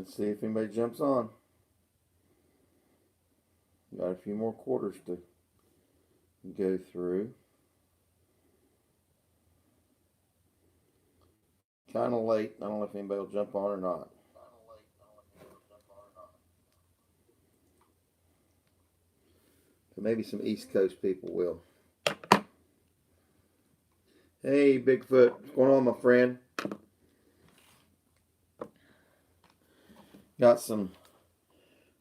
Let's see if anybody jumps on. Got a few more quarters to go through. Kind of late. I don't know if anybody will jump on or not. So maybe some East Coast people will. Hey, Bigfoot. What's going on, my friend? Got some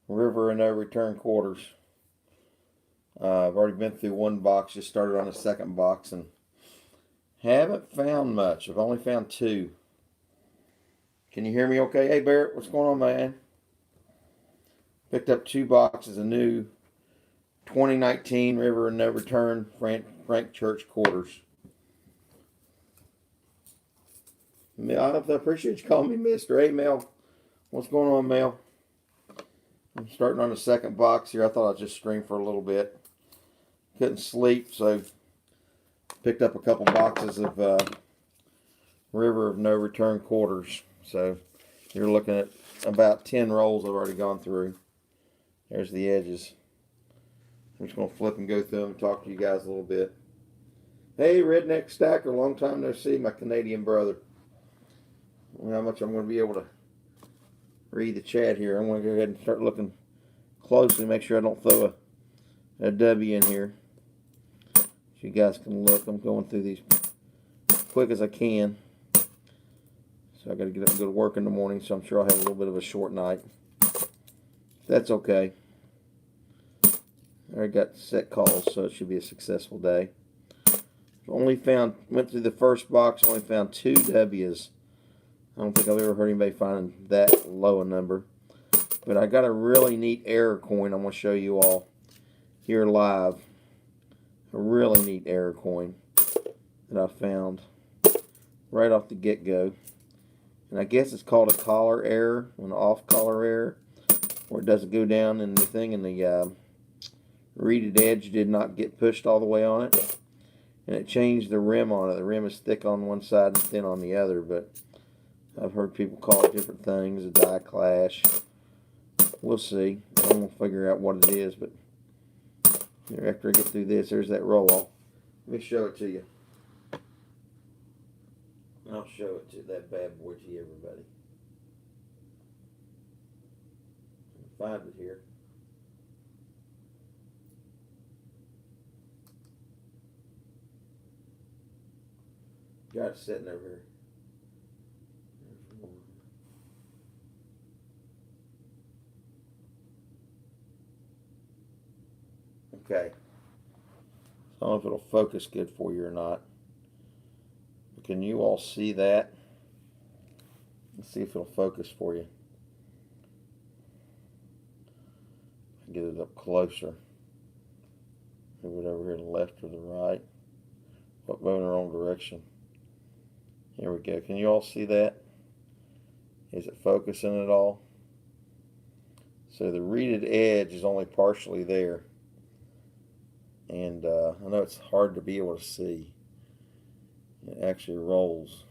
river and no return quarters. I've already been through one box, just started on the second box, and haven't found much. I've only found two. Can you hear me okay? Hey, Barrett, what's going on, man? Picked up two boxes of new 2019 River and No Return Frank Church quarters. I appreciate you calling me Mister. Hey, Mel. What's going on, Mel? I'm starting on the second box here. I thought I'd just stream for a little bit. Couldn't sleep, so picked up a couple boxes of River of No Return quarters. So you're looking at about 10 rolls I've already gone through. There's the edges. I'm just going to flip and go through them and talk to you guys a little bit. Hey, Redneck Stacker, long time no see, my Canadian brother. I don't know how much I'm going to be able to read the chat here. I'm going to go ahead and start looking closely, make sure I don't throw a W in here. So you guys can look. I'm going through these quick as I can. So I got to get up and go to work in the morning, so I'm sure I'll have a little bit of a short night. That's okay. I already got set calls, so it should be a successful day. Went through the first box, only found 2 W's. I don't think I've ever heard anybody finding that low a number. But I got a really neat error coin I'm going to show you all here live. A really neat error coin that I found right off the get-go. And I guess it's called a collar error, an off-collar error, where it doesn't go down in the thing, and the reeded edge did not get pushed all the way on it. And it changed the rim on it. The rim is thick on one side and thin on the other, but I've heard people call it different things, a die clash. We'll see. I'm going to figure out what it is, but after I get through this, there's that roll-off. Let me show it to you. I'll show it to that bad boy to you, everybody. Find it here. Got it sitting over here. Okay. I don't know if it'll focus good for you or not. But can you all see that? Let's see if it'll focus for you. Get it up closer. Move it over here to the left or the right. But moving in the wrong direction. Here we go. Can you all see that? Is it focusing at all? So the reeded edge is only partially there. And I know it's hard to be able to see. It actually rolls.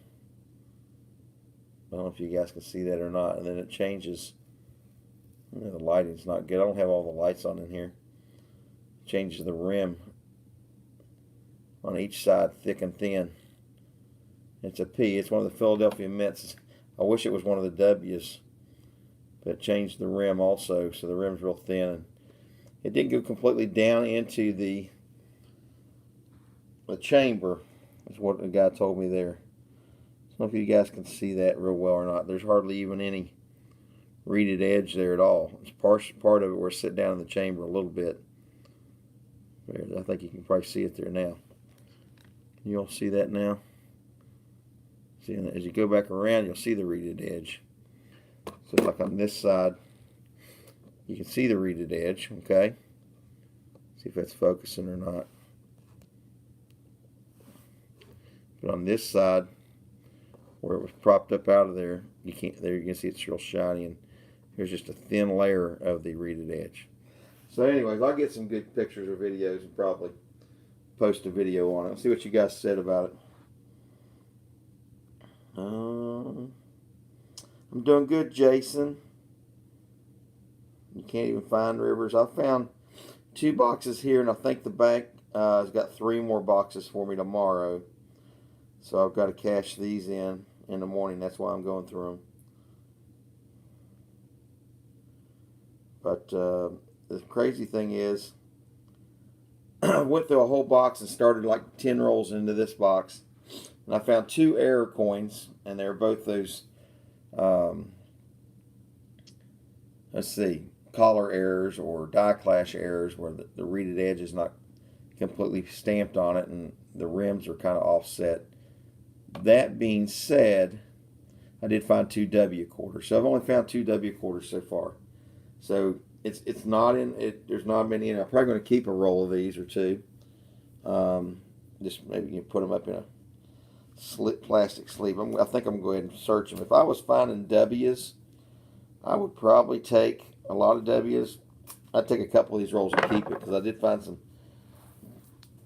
I don't know if you guys can see that or not. And then it changes. The lighting's not good. I don't have all the lights on in here. It changes the rim on each side, thick and thin. It's a P. It's one of the Philadelphia Mints. I wish it was one of the W's. But it changed the rim also, so the rim's real thin. And it didn't go completely down into the chamber, is what the guy told me there. I don't know if you guys can see that real well or not. There's hardly even any reeded edge there at all. It's part of it where it's sit down in the chamber a little bit. There, I think you can probably see it there now. Can you all see that now? See, as you go back around, you'll see the reeded edge. So like on this side, you can see the reeded edge, okay? See if that's focusing or not. But on this side, where it was propped up out of there, you can't. There you can see it's real shiny, and here's just a thin layer of the reeded edge. So, anyways, I'll get some good pictures or videos and probably post a video on it. I'll see what you guys said about it. I'm doing good, Jason. can't even find rivers. I found 2 boxes here, and I think the bank has got 3 more boxes for me tomorrow. So I've got to cash these in the morning. That's why I'm going through them. But the crazy thing is, I went through a whole box and started like 10 rolls into this box. And I found 2 error coins, and they're both those, let's see, collar errors or die clash errors where the reeded edge is not completely stamped on it and the rims are kind of offset. That being said, I did find 2 W quarters. So I've only found 2 W quarters so far. So it's not in it. There's not many in. I'm probably going to keep a roll of these or 2. Just maybe you can put them up in a plastic sleeve. I think I'm going to go ahead and search them. If I was finding W's, I would probably take a lot of W's. I'd take a couple of these rolls and keep it because I did find some.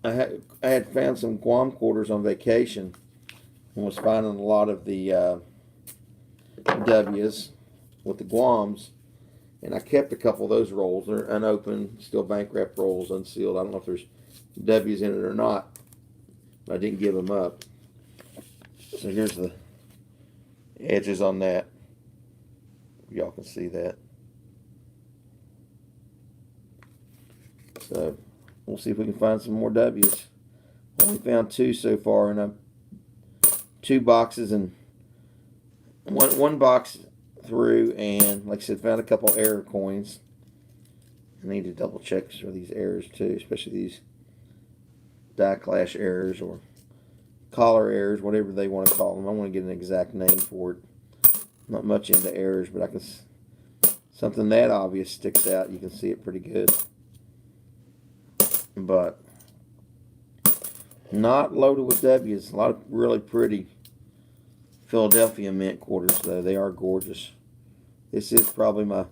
I had found some Guam quarters on vacation and was finding a lot of the W's with the Guams, and I kept a couple of those rolls. They're unopened, still bank wrap rolls, unsealed. I don't know if there's W's in it or not, but I didn't give them up. So here's the edges on that. Y'all can see that. So we'll see if we can find some more W's. Only found 2 so far, and I'm 2 boxes and one box through, and like I said, found a couple error coins. I need to double check for these errors too, especially these die clash errors or collar errors, whatever they want to call them. I want to get an exact name for it. I'm not much into errors, but I can, something that obvious sticks out. You can see it pretty good, but not loaded with W's. A lot of really pretty Philadelphia mint quarters, though. They are gorgeous. This is probably my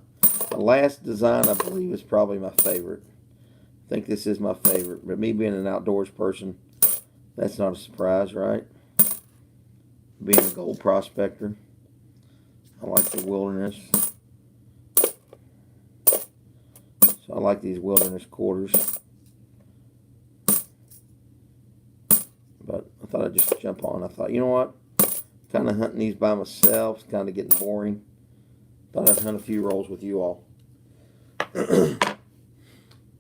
last design, I believe, is probably my favorite. I think this is my favorite, but me being an outdoors person, that's not a surprise, right? Being a gold prospector, I like the wilderness. So I like these wilderness quarters. But I thought I'd just jump on. I thought, you know what? Kind of hunting these by myself. It's kind of getting boring. Thought I'd hunt a few rolls with you all.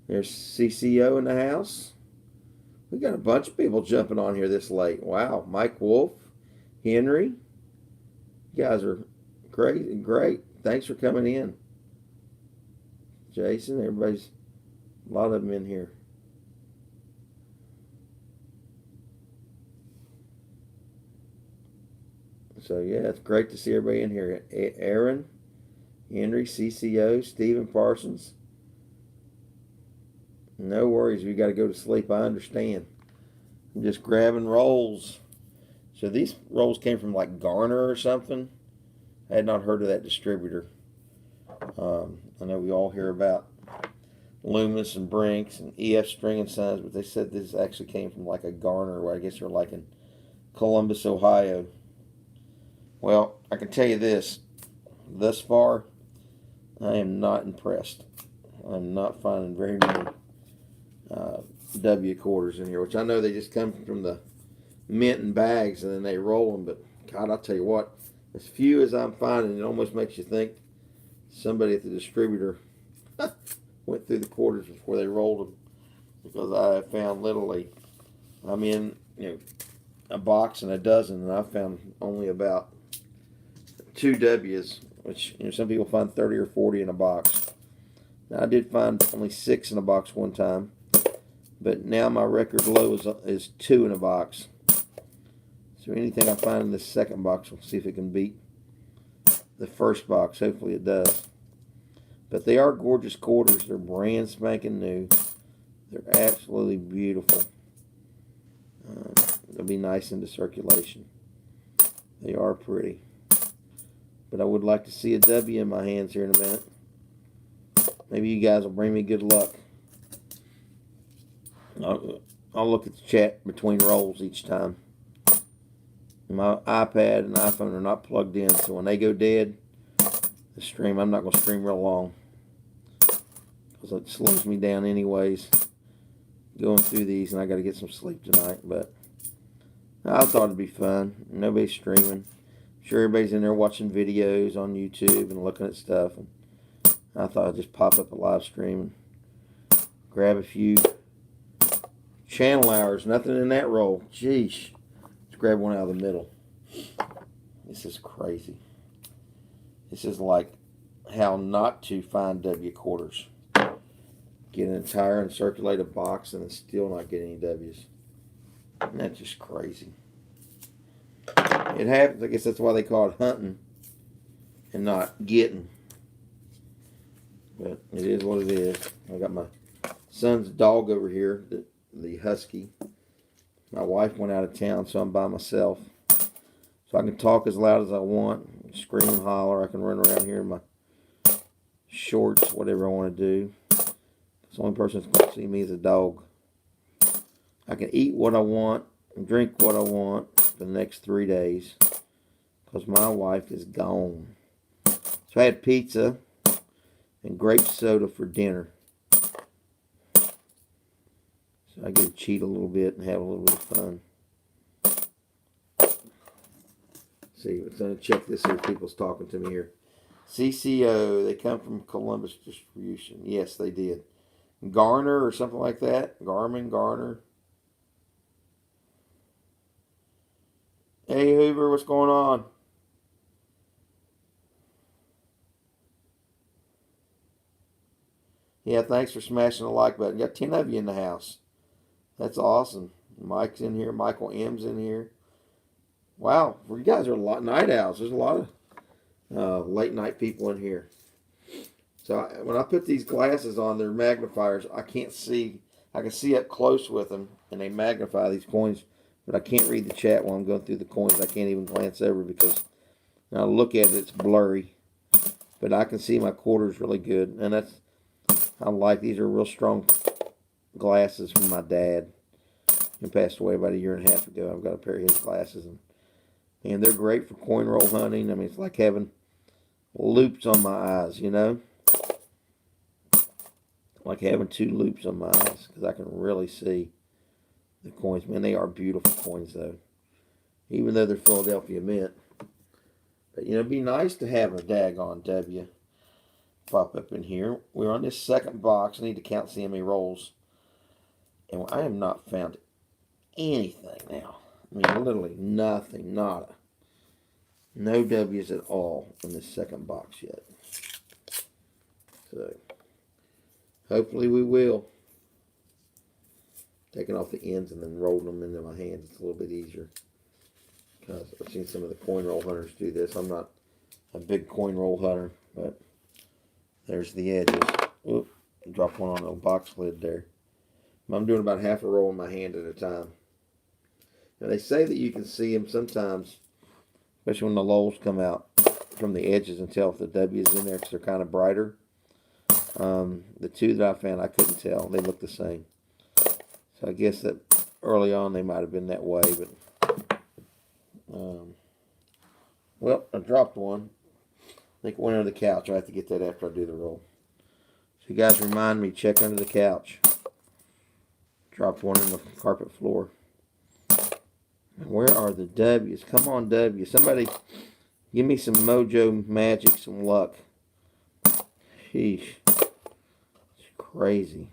There's CCO in the house. We got a bunch of people jumping on here this late. Wow. Mike Wolf, Henry. You guys are great. Thanks for coming in. Jason, everybody's, a lot of them in here. So yeah, it's great to see everybody in here. Aaron, Henry, CCO, Stephen Parsons. No worries, we got to go to sleep. I understand. I'm just grabbing rolls. So these rolls came from like Garner or something. I had not heard of that distributor. I know we all hear about Loomis and Brinks and EF String and Sons, but they said this actually came from like a Garner, where I guess they're like in Columbus, Ohio. Well, I can tell you this. Thus far, I am not impressed. I'm not finding very many W quarters in here, which I know they just come from the mint and bags and then they roll them. But God, I'll tell you what, as few as I'm finding, it almost makes you think somebody at the distributor went through the quarters before they rolled them, because I have found literally, I'm in a box and a dozen, and I found only about 2 W's, which some people find 30 or 40 in a box. Now I did find only 6 in a box one time, but now my record low is 2 in a box. So anything I find in this second box, we'll see if it can beat the first box. Hopefully it does. But they are gorgeous quarters. They're brand spanking new. They're absolutely beautiful. They'll be nice into circulation. They are pretty. But I would like to see a W in my hands here in a minute. Maybe you guys will bring me good luck. I'll look at the chat between rolls each time. My iPad and iPhone are not plugged in, so when they go dead, the stream, I'm not going to stream real long. because it slows me down anyways going through these, and I got to get some sleep tonight. But I thought it'd be fun. Nobody's streaming. I'm sure everybody's in there watching videos on YouTube and looking at stuff. And I thought I'd just pop up a live stream and grab a few channel hours. Nothing in that roll. Jeez. Let's grab one out of the middle. This is crazy. This is like how not to find W quarters. Get an entire uncirculated box and then still not get any W's. And that's just crazy. It happens. I guess that's why they call it hunting and not getting. But it is what it is. I got my son's dog over here, the husky. My wife went out of town, so I'm by myself. So I can talk as loud as I want, scream and holler. I can run around here in my shorts, whatever I want to do. The only person that's going to see me is a dog. I can eat what I want and drink what I want for the next 3 days because my wife is gone. So I had pizza and grape soda for dinner. So I get to cheat a little bit and have a little bit of fun. See, let's check this here. People's talking to me here. CCO, they come from Columbus Distribution. Yes, they did. Garner or something like that. Garner. Hey, Hoover, what's going on? Yeah, thanks for smashing the like button. Got 10 of you in the house. That's awesome. Mike's in here. Michael M's in here. Wow, you guys are a lot night owls. There's a lot of late night people in here. So when I put these glasses on, they're magnifiers. I can't see. I can see up close with them, and they magnify these coins. But I can't read the chat while I'm going through the coins. I can't even glance over because when I look at it, it's blurry. But I can see my quarters really good, and that's I like. These are real strong glasses from my dad. He passed away about 1.5 years ago. I've got a pair of his glasses, and they're great for coin roll hunting. I mean, it's like having loops on my eyes, you know? Like having 2 loops on my eyes because I can really see the coins. Man, they are beautiful coins, though. Even though they're Philadelphia Mint. But, you know, it'd be nice to have a daggone W pop up in here. We're on this second box. I need to count see how many rolls. And I have not found anything now. I mean, literally nothing, nada. No W's at all in this second box yet. So, hopefully we will. Taking off the ends and then rolling them into my hands. It's a little bit easier. Because I've seen some of the coin roll hunters do this. I'm not a big coin roll hunter, but there's the edges. Oop, dropped one on the box lid there. I'm doing about half a roll in my hand at a time. Now they say that you can see them sometimes, especially when the lulls come out from the edges, and tell if the W is in there because they're kind of brighter. The 2 that I found, I couldn't tell. They look the same. So I guess that early on they might have been that way, but well, I dropped one. I think it went under the couch. I have to get that after I do the roll. So you guys remind me, check under the couch. Dropped one in the carpet floor. Where are the W's? Come on, W. Somebody give me some mojo magic, some luck. Sheesh. It's crazy.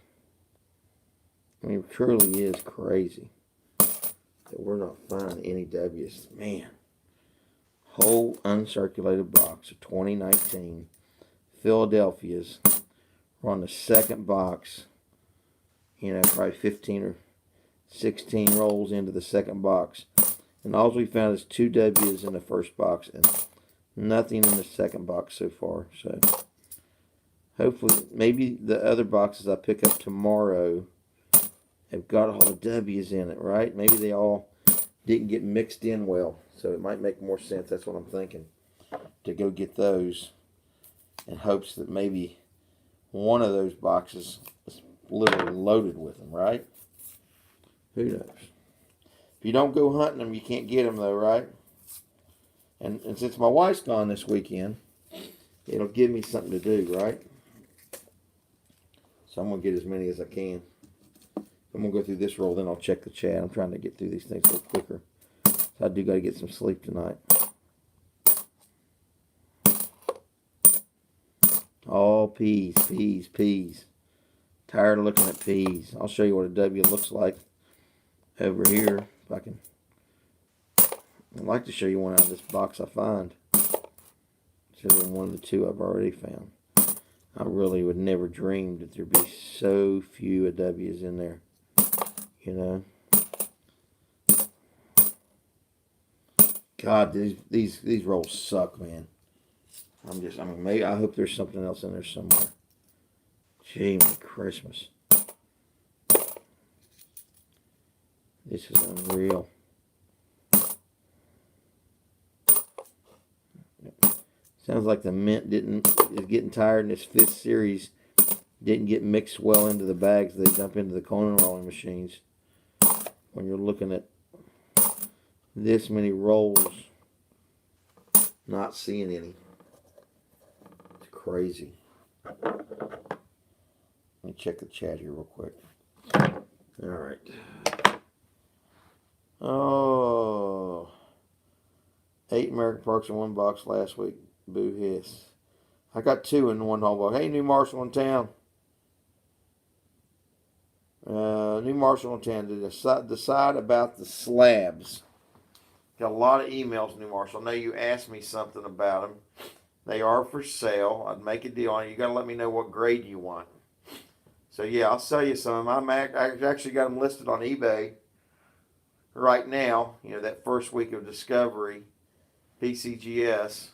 I mean, it truly is crazy that we're not finding any W's. Man. Whole uncirculated box of 2019 Philadelphia's. We're on the second box. You know, probably 15 or 16 rolls into the second box. And all we found is 2 W's in the first box and nothing in the second box so far. So hopefully, maybe the other boxes I pick up tomorrow have got all the W's in it, right? Maybe they all didn't get mixed in well. So it might make more sense. That's what I'm thinking. To go get those in hopes that maybe one of those boxes is literally loaded with them, right? Who knows? If you don't go hunting them, you can't get them though, right? And since my wife's gone this weekend, it'll give me something to do, right? So I'm going to get as many as I can. I'm going to go through this roll, then I'll check the chat. I'm trying to get through these things a little quicker. So I do got to get some sleep tonight. All P's, P's, P's. Tired of looking at P's. I'll show you what a W looks like over here. If I can. I'd like to show you one out of this box I find. Instead of one of the two I've already found. I really would never dream that there'd be so few W's in there. You know? God, these rolls suck, man. Maybe I hope there's something else in there somewhere. Gee, my Christmas. This is unreal. Sounds like the mint is getting tired in this 5th series. Didn't get mixed well into the bags they dump into the coin rolling machines. When you're looking at this many rolls, not seeing any. It's crazy. Let me check the chat here real quick. Alright. Oh. 8 American Parks in one box last week. Boo hiss. I got 2 in one whole box. Hey, New Marshall in town. New Marshall in town to decide about the slabs. Got a lot of emails, New Marshall. I know you asked me something about them. They are for sale. I'd make a deal on it. You got to let me know what grade you want. So, yeah, I'll sell you some. I actually got them listed on eBay right now. You know, that first week of discovery, PCGS.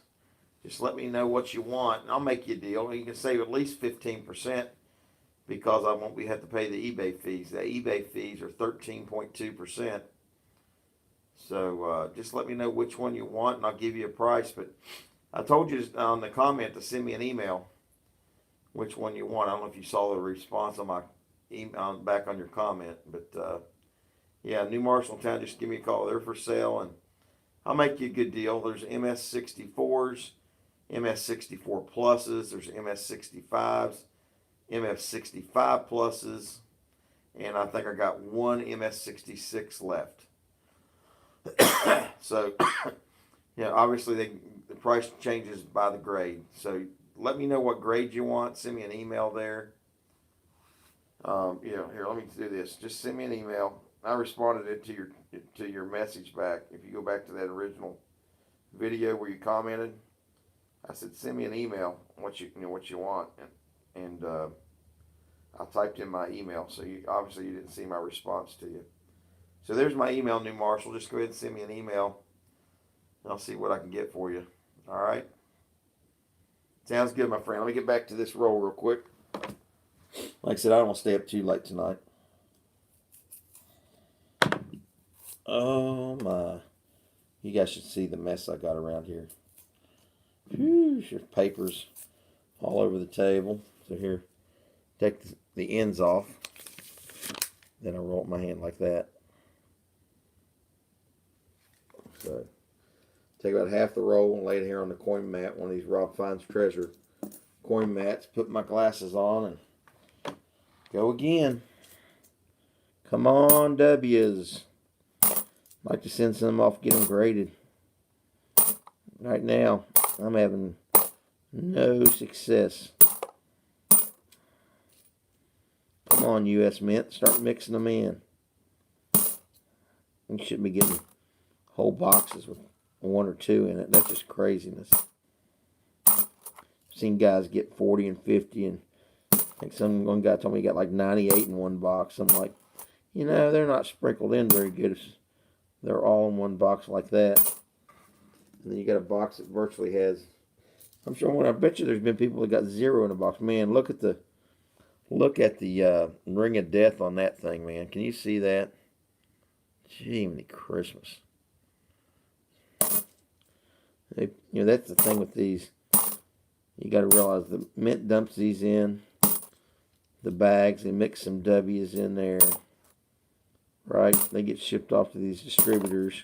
Just let me know what you want, and I'll make you a deal. You can save at least 15% because I won't have to pay the eBay fees. The eBay fees are 13.2%. So just let me know which one you want, and I'll give you a price. But I told you on the comment to send me an email which one you want. I don't know if you saw the response on my email back on your comment, but yeah, New Marshall Town, just give me a call. They're for sale, and I'll make you a good deal. There's MS64s, MS64 pluses, there's MS65s, MS65 pluses, and I think I got one MS66 left. So, yeah, obviously the price changes by the grade. So let me know what grade you want. Send me an email there. Here, let me do this. Just send me an email. I responded it to your message back. If you go back to that original video where you commented, I said send me an email what you want, and I typed in my email. So obviously you didn't see my response to you. So there's my email, New Marshall. Just go ahead and send me an email, and I'll see what I can get for you. All right. Sounds good, my friend. Let me get back to this roll real quick. Like I said, I don't want to stay up too late tonight. Oh my. You guys should see the mess I got around here. Whew, there's papers all over the table. So here, take the ends off. Then I roll up my hand like that. So, take about half the roll and lay it here on the coin mat, one of these Rob Finds Treasure coin mats. Put my glasses on and go again. Come on, W's. I'd like to send some off, get them graded. Right now, I'm having no success. Come on, U.S. Mint. Start mixing them in. You shouldn't be getting whole boxes with 1 or 2 in it. That's just craziness. I've seen guys get 40 and 50, and I think one guy told me he got like 98 in one box. I'm like, you know, they're not sprinkled in very good. They're all in one box like that. And then you got a box that virtually has, I'm sure, I bet you there's been people that got 0 in a box. Man, look at the ring of death on that thing, man. Can you see that? Gee, many Christmas. That's the thing with these. You got to realize the mint dumps these in the bags. They mix some W's in there, right? They get shipped off to these distributors.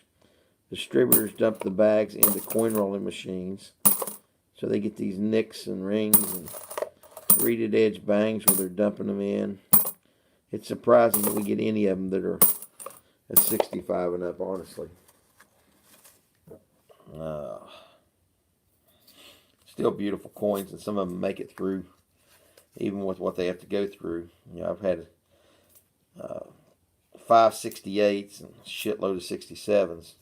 Distributors dump the bags into coin rolling machines, so they get these nicks and rings, and Greeted edge bangs where they're dumping them in. It's surprising that we get any of them that are at 65 and up, honestly. Still beautiful coins, and some of them make it through, even with what they have to go through. You know, I've had 568s and a shitload of 67s,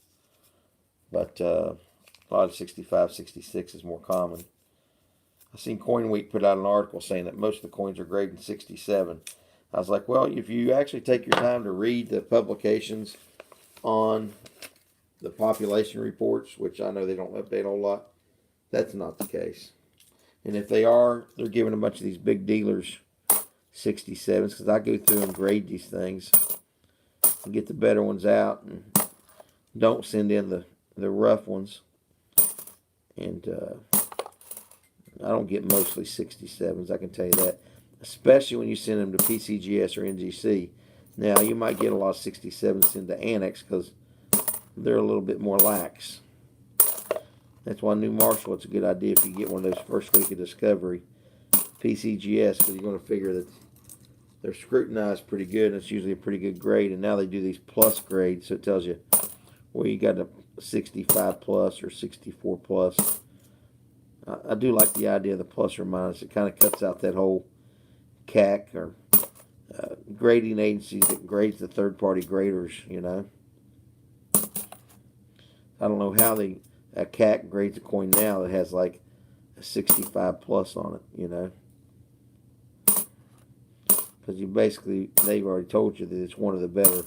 but a lot of 65, 66 is more common. I seen Coin Week put out an article saying that most of the coins are graded in 67. I was like, well, if you actually take your time to read the publications on the population reports, which I know they don't update a whole lot, that's not the case. And if they are, they're giving a bunch of these big dealers 67s, because I go through and grade these things and get the better ones out and don't send in the rough ones. And I don't get mostly 67s, I can tell you that. Especially when you send them to PCGS or NGC. Now, you might get a lot of 67s into Annex because they're a little bit more lax. That's why New Marshall, it's a good idea if you get one of those first week of discovery PCGS, because you're going to figure that they're scrutinized pretty good, and it's usually a pretty good grade. And now they do these plus grades, so it tells you, well, you got a 65 plus or 64 plus. I do like the idea of the plus or minus. It kind of cuts out that whole CAC or grading agencies that grades the third-party graders, you know. I don't know how a CAC grades a coin now that has like a 65 plus on it, you know. Because they've already told you that it's one of the better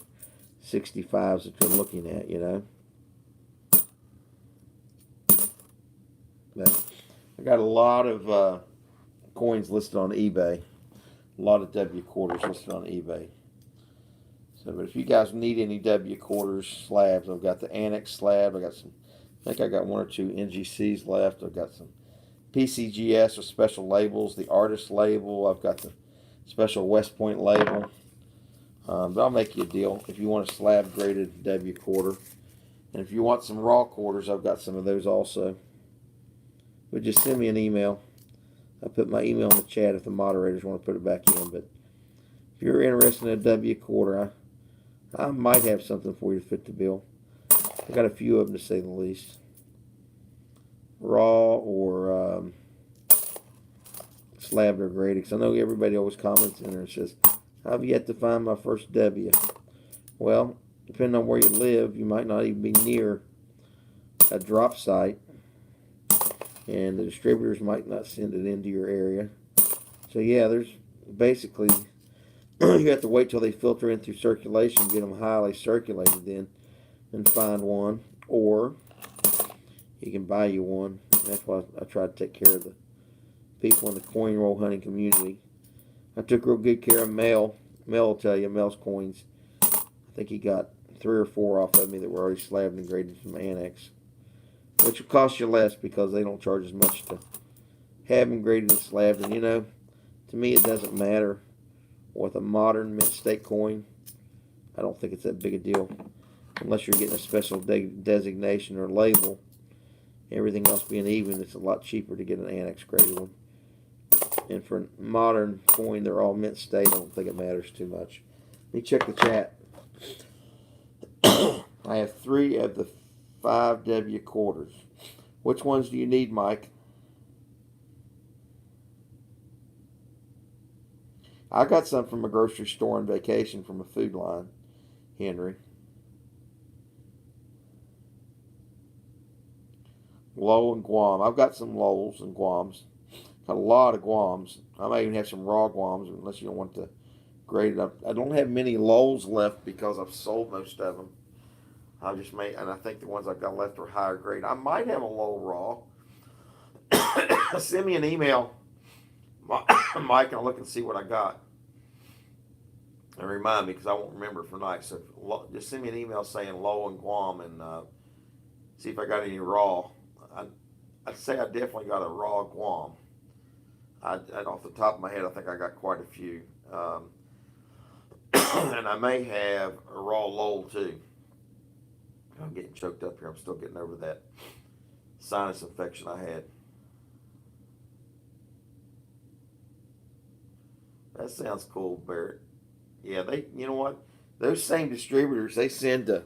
65s that you're looking at, you know. But I got a lot of coins listed on eBay. A lot of W quarters listed on eBay. So, but if you guys need any W quarters slabs, I've got the Annex slab. I think I got one or two NGCs left. I've got some PCGS with special labels. The artist label. I've got the special West Point label. But I'll make you a deal if you want a slab graded W quarter. And if you want some raw quarters, I've got some of those also. But just send me an email. I'll put my email in the chat if the moderators want to put it back in. But if you're interested in a W quarter, I might have something for you to fit the bill. I got a few of them, to say the least. Raw or slabbed or graded. Because I know everybody always comments in there and says, I've yet to find my first W. Well, depending on where you live, you might not even be near a drop site. And the distributors might not send it into your area. So yeah, there's basically, you have to wait till they filter in through circulation, get them highly circulated then, and find one. Or you can buy you one. That's why I try to take care of the people in the coin roll hunting community. I took real good care of Mel. Mel will tell you, Mel's coins. I think he got 3 or 4 off of me that were already slabbed and graded from Annex. Which will cost you less because they don't charge as much to have them graded and slabbed. And you know, to me it doesn't matter. With a modern mint state coin, I don't think it's that big a deal. Unless you're getting a special designation or label. Everything else being even, it's a lot cheaper to get an Annex graded one. And for a modern coin, they're all mint state. I don't think it matters too much. Let me check the chat. I have 3 of the 5 W quarters. Which ones do you need, Mike? I got some from a grocery store on vacation from a food line, Henry. Lowell and Guam. I've got some Lowells and Guams. Got a lot of Guams. I might even have some raw Guams unless you don't want to grade it up. I don't have many Lowells left because I've sold most of them. I just made, and I think the ones I've got left are higher grade. I might have a Lowell raw. Send me an email, Mike, and I'll look and see what I got. And remind me, because I won't remember for night. So just send me an email saying Lowell and Guam, and see if I got any raw. I'd say I definitely got a raw Guam. Off the top of my head, I think I got quite a few. And I may have a raw Lowell too. I'm getting choked up here. I'm still getting over that sinus infection I had. That sounds cool, Barrett. Yeah, you know what? Those same distributors, they send to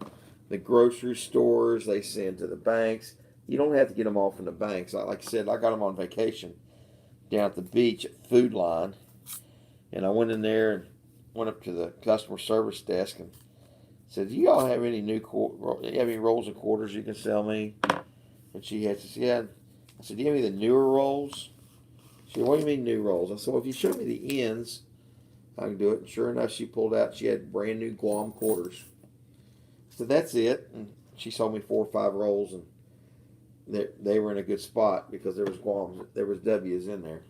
the grocery stores, they send to the banks. You don't have to get them all from the banks. Like I said, I got them on vacation down at the beach at Food Line, and I went in there and went up to the customer service desk and said, "Do you all have any have any rolls of quarters you can sell me?" And she had said, "Yeah." I said, "Do you have any of the newer rolls?" She said, "What do you mean new rolls?" I said, "Well, if you show me the ends, I can do it." And sure enough, she pulled out. She had brand new Guam quarters. So that's it. And she sold me 4 or 5 rolls, and they were in a good spot because there was Guams, there was W's in there.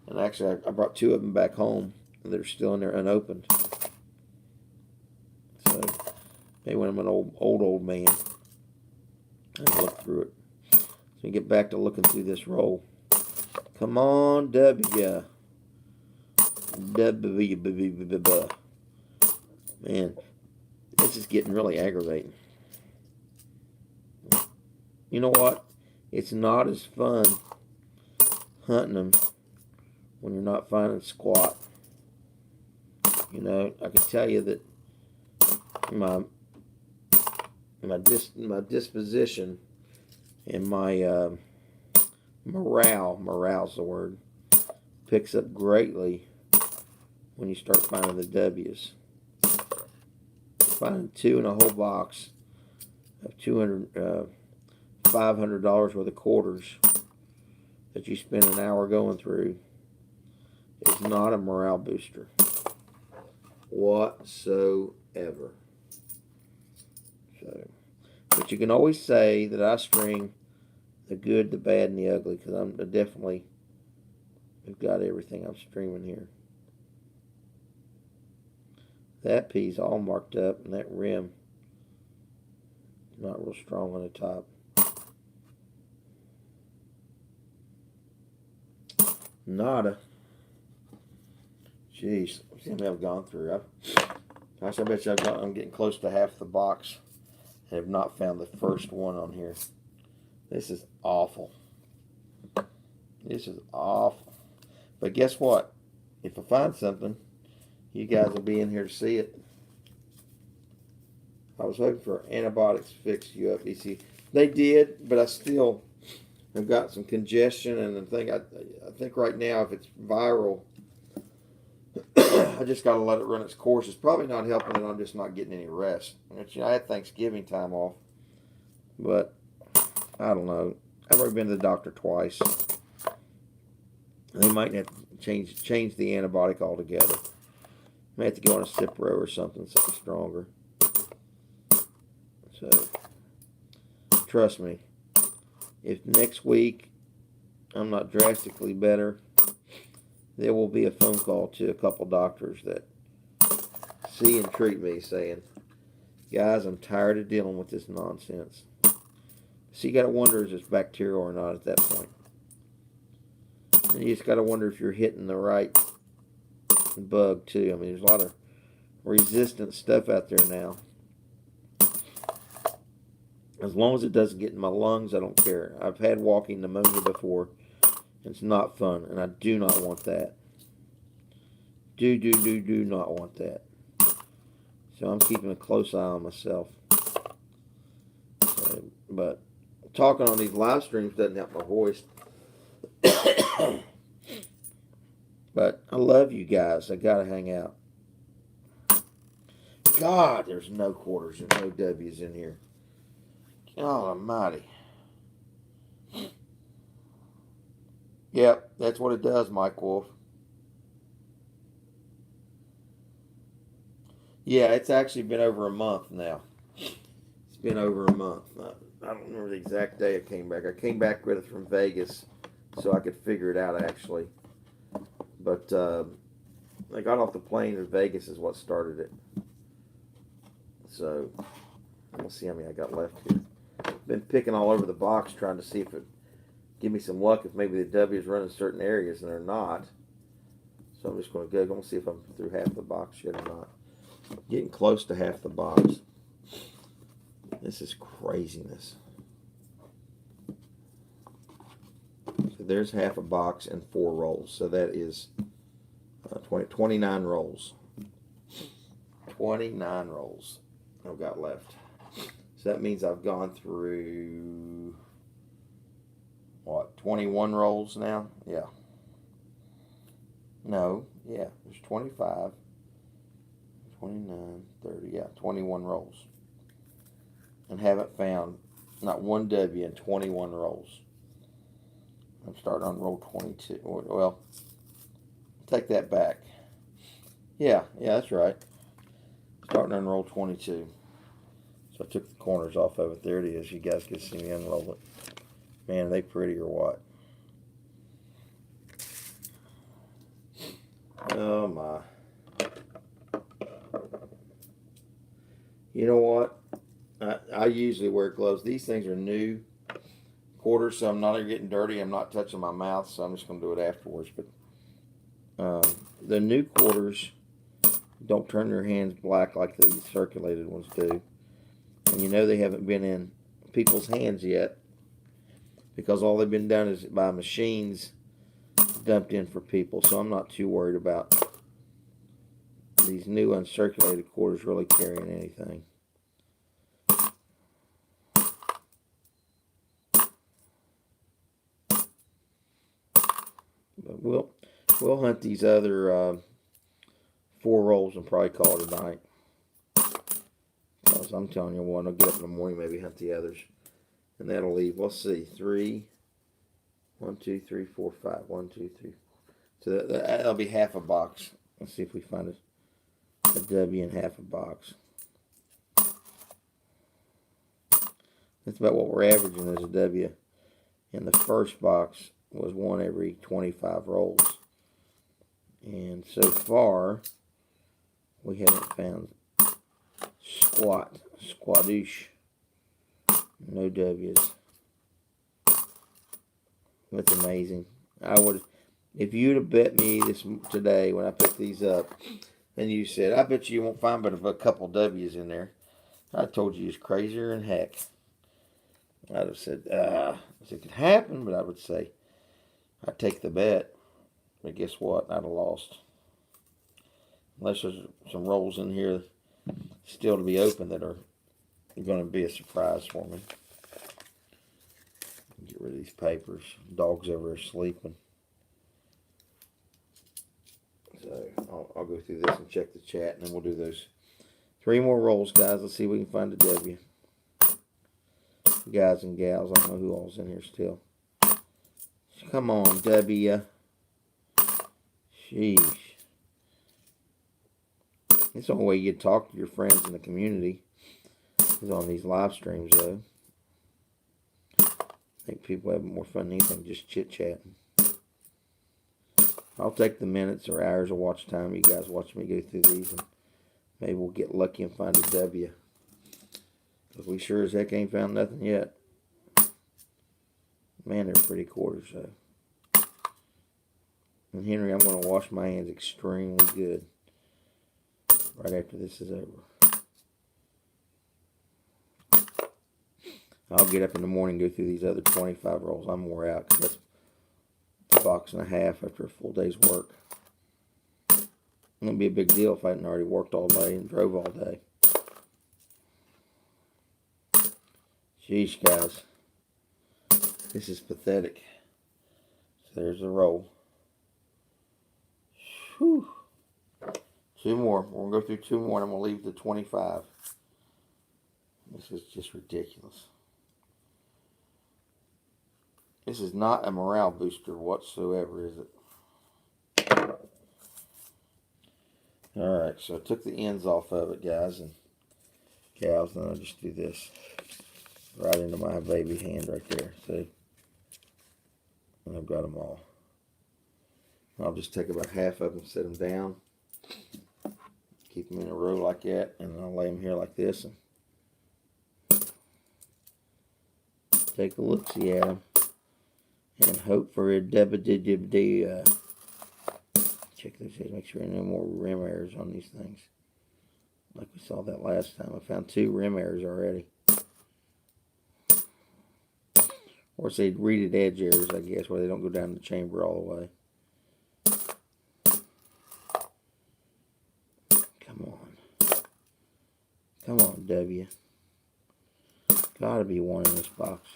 And actually, I brought 2 of them back home, and they're still in there unopened. So maybe when I'm an old man, I look through it. So we get back to looking through this roll. Come on, W. Man, this is getting really aggravating. You know what? It's not as fun hunting them when you're not finding squat. You know, I can tell you that my disposition and my morale's the word, picks up greatly when you start finding the W's. Finding 2 in a whole box of $500 worth of quarters that you spend an hour going through is not a morale booster whatsoever. So, but you can always say that I string the good, the bad, and the ugly, because I've got everything I'm streaming here. That piece all marked up, and that rim not real strong on the top. Nada. Jeez, see how many I've gone through. Gosh, I bet you I'm getting close to half the box and have not found the first one on here. This is awful. This is awful. But guess what? If I find something, you guys will be in here to see it. I was hoping for antibiotics to fix you up, EC. They did, but I still have got some congestion, and I think right now, if it's viral, I just got to let it run its course. It's probably not helping, and I'm just not getting any rest. I had Thanksgiving time off, but I don't know. I've already been to the doctor twice. They might have to change the antibiotic altogether. May have to go on a Cipro or something stronger. So, trust me, if next week I'm not drastically better, there will be a phone call to a couple doctors that see and treat me saying, "Guys, I'm tired of dealing with this nonsense." So you got to wonder if it's bacterial or not at that point. And you just got to wonder if you're hitting the right bug too. I mean, there's a lot of resistant stuff out there now. As long as it doesn't get in my lungs, I don't care. I've had walking pneumonia before. It's not fun, and I do not want that. Do not want that. So I'm keeping a close eye on myself. So, but talking on these live streams doesn't help my voice. But I love you guys. I gotta hang out. God, there's no quarters and no W's in here. God almighty. Yep, that's what it does, Mike Wolf. Yeah, it's actually been over a month now. It's been over a month. I don't remember the exact day I came back. I came back with it from Vegas so I could figure it out, actually. But I got off the plane in Vegas is what started it. So, let's see how many I got left here. Been picking all over the box trying to see if it give me some luck if maybe the W's run in certain areas, and they're not. So I'm just going to go see if I'm through half the box yet or not. Getting close to half the box. This is craziness. So there's half a box and 4 rolls. So that is 29 rolls. 29 rolls I've got left. So that means I've gone through, what, 21 rolls now? Yeah. No, yeah, there's 25, 29, 30, yeah, 21 rolls. And haven't found not one W in 21 rolls. I'm starting on roll 22. Well, take that back. Yeah, that's right. Starting on roll 22. So I took the corners off of it. There it is. You guys can see me unroll it. Man, are they pretty or what? Oh my. You know what? I usually wear gloves. These things are new quarters, so I'm not getting dirty. I'm not touching my mouth, so I'm just going to do it afterwards. But the new quarters don't turn your hands black like the circulated ones do. And you know they haven't been in people's hands yet, because all they've been done is by machines dumped in for people. So I'm not too worried about these new uncirculated quarters really carrying anything. But we'll hunt these other 4 rolls and probably call it a night. Because I'm telling you what, I'll get up in the morning, maybe hunt the others. And that'll leave, let's see, 3, 1, 2, 3, 4, 5, 1, 2, 3. So that'll be half a box. Let's see if we find a W in half a box. That's about what we're averaging as a W. In the first box was 1 every 25 rolls. And so far, we haven't found squadoosh. No W's. That's amazing. I would, if you'd have bet me this today when I picked these up, and you said, I bet you won't find but a couple W's in there, I told you it's crazier than heck. I'd have said, it could happen, but I would say, I'd take the bet. But guess what? I'd have lost. Unless there's some rolls in here still to be open that are going to be a surprise for me. Get rid of these papers. Dog's over there sleeping. So I'll go through this and check the chat, and then we'll do those 3 more rolls, guys. Let's see if we can find a W. Guys and gals, I don't know who all's in here still. Come on, W. Sheesh. It's the only way you get to talk to your friends in the community is on these live streams, though. I think people have more fun than anything just chit-chatting. I'll take the minutes or hours of watch time. You guys watch me go through these, and maybe we'll get lucky and find a W. Because we sure as heck ain't found nothing yet. Man, they're pretty quarters, though. And Henry, I'm going to wash my hands extremely good right after this is over. I'll get up in the morning and go through these other 25 rolls. I'm wore out because that's a box and a half after a full day's work. It wouldn't be a big deal if I hadn't already worked all day and drove all day. Sheesh, guys. This is pathetic. So there's the roll. Whew. 2 more. We're going to go through 2 more and we'll leave the 25. This is just ridiculous. This is not a morale booster whatsoever, is it? Alright, so I took the ends off of it, guys and gals, and I'll just do this right into my baby hand right there. See? And I've got them all. I'll just take about half of them, set them down, keep them in a row like that, and I'll lay them here like this and take a look-see at them and hope for a check those heads, make sure there are no more rim errors on these things. Like we saw that last time. I found 2 rim errors already. Or say reeded edge errors, I guess, where they don't go down the chamber all the way. Come on, W. Gotta be one in this box.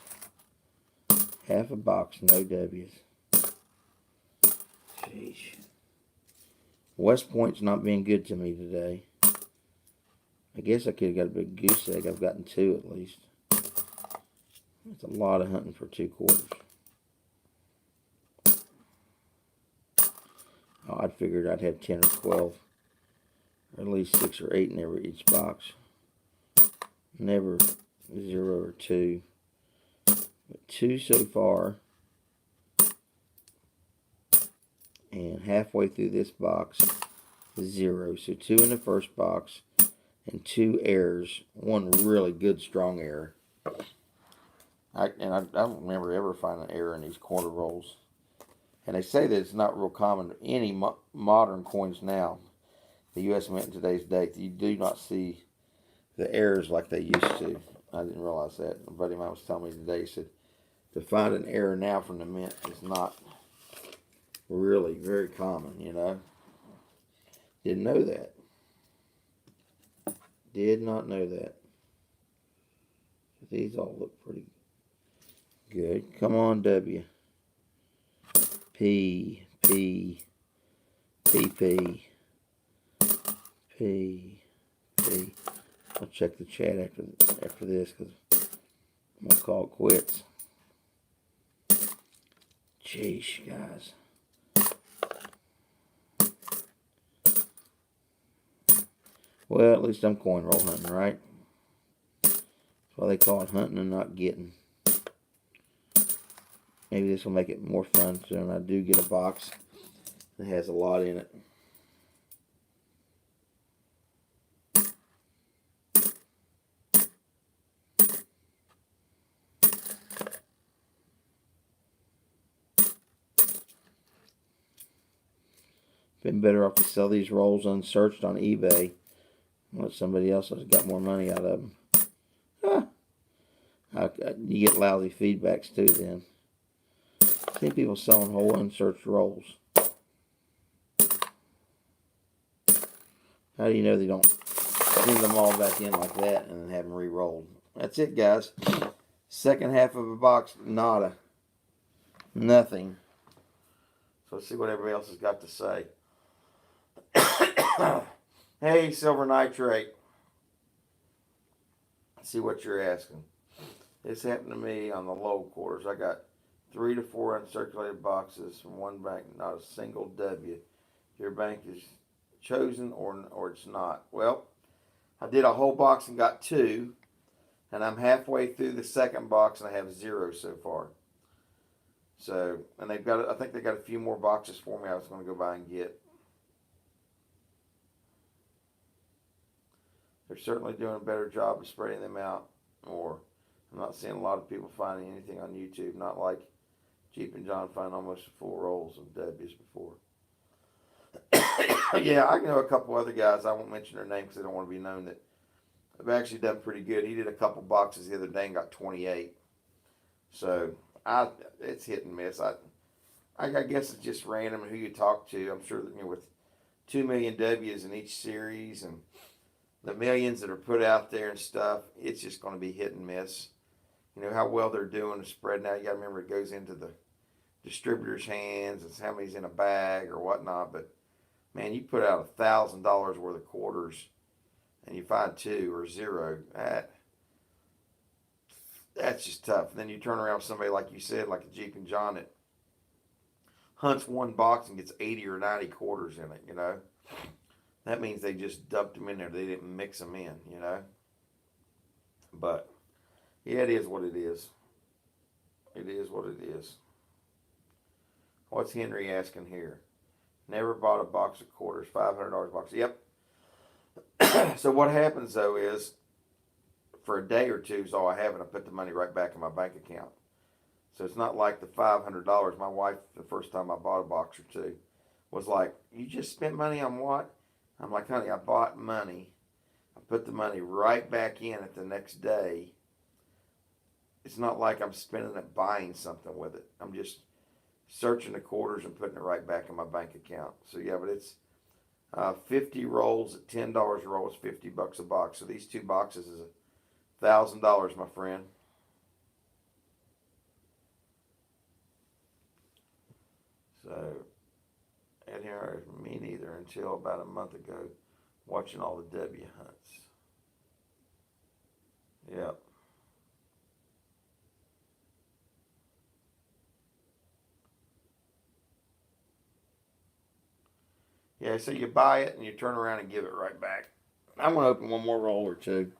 Half a box, no W's. Sheesh. West Point's not being good to me today. I guess I could have got a big goose egg. I've gotten 2 at least. That's a lot of hunting for 2 quarters. Oh, I'd figured I'd have 10 or 12. Or at least 6 or 8 in each box. Never 0 or 2. But 2 so far. And halfway through this box, 0. So 2 in the first box and 2 errors. 1 really good strong error. I don't remember ever finding an error in these quarter rolls. And they say that it's not real common in any modern coins now. The U.S. Mint in today's date, you do not see the errors like they used to. I didn't realize that. A buddy of mine was telling me today, he said, to find an error now from the Mint is not really very common, you know. Didn't know that. Did not know that. These all look pretty good. Come on, W. P, P, P, P, P, P. I'll check the chat after this because I'm going to call it quits. Jeez, guys. Well, at least I'm coin roll hunting, right? That's why they call it hunting and not getting. Maybe this will make it more fun so when I do get a box that has a lot in it. Been better off to sell these rolls unsearched on eBay. Let somebody else has got more money out of them. You get lousy feedbacks too then. See people selling whole unsearched rolls. How do you know they don't send them all back in like that and then have them re-rolled? That's it, guys. Second half of a box, nada. Nothing. So let's see what everybody else has got to say. Hey, Silver Nitrate. Let's see what you're asking. This happened to me on the low quarters. I got 3 to 4 uncirculated boxes from one bank, not a single W. Your bank is chosen or it's not. Well, I did a whole box and got 2, and I'm halfway through the second box and I have 0 so far. So, and they've got, I think they got a few more boxes for me I was going to go by and get. They're certainly doing a better job of spreading them out more. I'm not seeing a lot of people finding anything on YouTube, not like Jeep and John find almost full rolls of W's before. Yeah, I know a couple other guys, I won't mention their names because they don't want to be known, that have actually done pretty good. He did a couple boxes the other day and got 28. So, it's hit and miss. I guess it's just random who you talk to. I'm sure that, you know, with 2 million W's in each series and the millions that are put out there and stuff, it's just going to be hit and miss. You know, how well they're doing the spread now. You got to remember it goes into the distributor's hands. It's how many's in a bag or whatnot. But, man, you put out $1,000 worth of quarters and you find 2 or 0. That's just tough. And then you turn around with somebody, like you said, like a Jeep and John that hunts one box and gets 80 or 90 quarters in it, you know. That means they just dumped them in there. They didn't mix them in, you know. But, yeah, it is what it is. It is what it is. What's Henry asking here? Never bought a box of quarters, $500 box. Yep. So what happens, though, is for a day or two is all I have, and I put the money right back in my bank account. So it's not like the $500. My wife, the first time I bought a box or two, was like, you just spent money on what? I'm like, honey, I bought money. I put the money right back in it the next day. It's not like I'm spending it buying something with it. I'm just searching the quarters and putting it right back in my bank account. So, yeah, but 50 rolls at $10 a roll is $50 a box. So these 2 boxes is $1,000, my friend. So, and here, me neither until about a month ago, watching all the W hunts. Yep. Yeah, so you buy it and you turn around and give it right back. I'm going to open one more roll or two.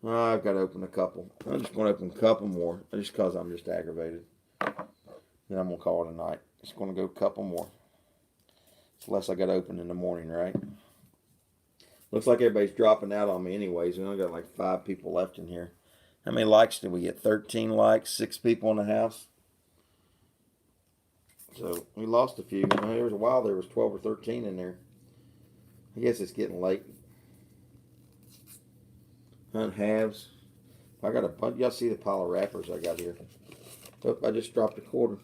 I've got to open a couple. I'm just going to open a couple more just because I'm just aggravated. Then I'm going to call it a night. Just going to go a couple more. It's less I got to open in the morning, right? Looks like everybody's dropping out on me anyways. We only got like 5 people left in here. How many likes did we get? 13 likes, 6 people in the house. So we lost a few. There was a while there was 12 or 13 in there. I guess it's getting late. Hunt halves. I got a bunch. Y'all see the pile of wrappers I got here? Oh, I just dropped a quarter.